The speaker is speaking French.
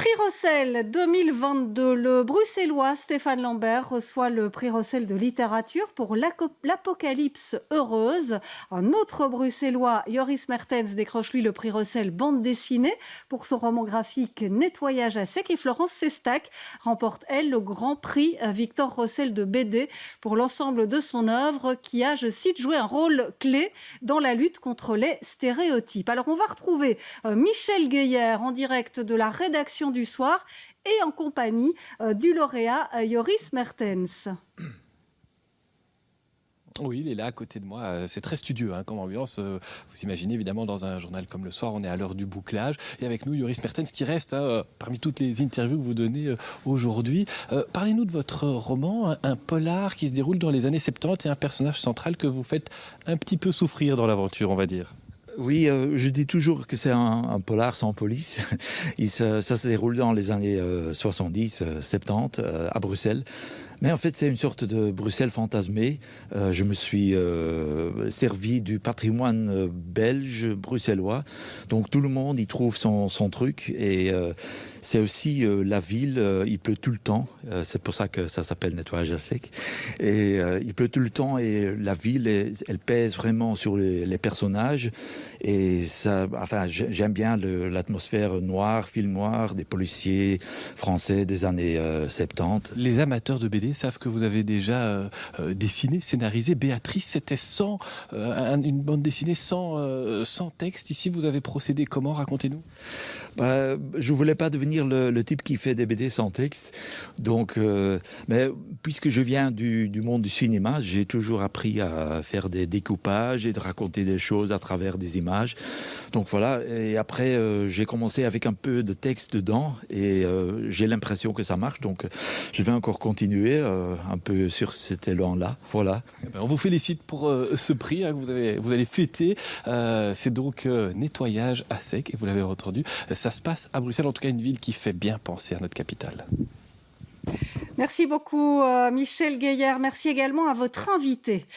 Prix Rossel 2022, le Bruxellois Stéphane Lambert reçoit le prix Rossel de littérature pour l'Apocalypse heureuse. Un autre Bruxellois, Joris Mertens, décroche lui le prix Rossel bande dessinée pour son roman graphique Nettoyage à sec. Et Florence Sestac remporte, elle, le grand prix Victor Rossel de BD pour l'ensemble de son œuvre qui a, je cite, joué un rôle clé dans la lutte contre les stéréotypes. Alors on va retrouver Michel Gueillère en direct de la rédaction du Soir et en compagnie du lauréat Joris Mertens. Oui, il est là à côté de moi. C'est très studieux comme ambiance. Vous imaginez évidemment dans un journal comme Le Soir, on est à l'heure du bouclage. Et avec nous, Joris Mertens qui reste parmi toutes les interviews que vous donnez aujourd'hui. Parlez-nous de votre roman, un polar qui se déroule dans les années 70 et un personnage central que vous faites un petit peu souffrir dans l'aventure, on va dire. Oui, je dis toujours que c'est un polar sans police. Ça se déroule dans les années 70, 70 à Bruxelles. Mais en fait, c'est une sorte de Bruxelles fantasmée. Je me suis servi du patrimoine belge, bruxellois. Donc tout le monde y trouve son truc. Et c'est aussi la ville, il pleut tout le temps. C'est pour ça que ça s'appelle nettoyage à sec. Et il pleut tout le temps et la ville, elle pèse vraiment sur les personnages. Et ça, enfin, j'aime bien l'atmosphère noire, film noir, des policiers français des années 70. Les amateurs de BD savent que vous avez déjà dessiné, scénarisé. Béatrice, c'était une bande dessinée sans texte. Ici, vous avez procédé comment? Racontez-nous. Je voulais pas devenir le type qui fait des BD sans texte. Donc, mais puisque je viens du monde du cinéma, j'ai toujours appris à faire des découpages et de raconter des choses à travers des images. Donc voilà, et après j'ai commencé avec un peu de texte dedans et j'ai l'impression que ça marche. Donc je vais encore continuer un peu sur cet élan-là. Voilà. On vous félicite pour ce prix que vous allez fêter. C'est donc nettoyage à sec et vous l'avez entendu. Ça se passe à Bruxelles, en tout cas une ville qui fait bien penser à notre capitale. Merci beaucoup Michel Gueillère. Merci également à votre invité.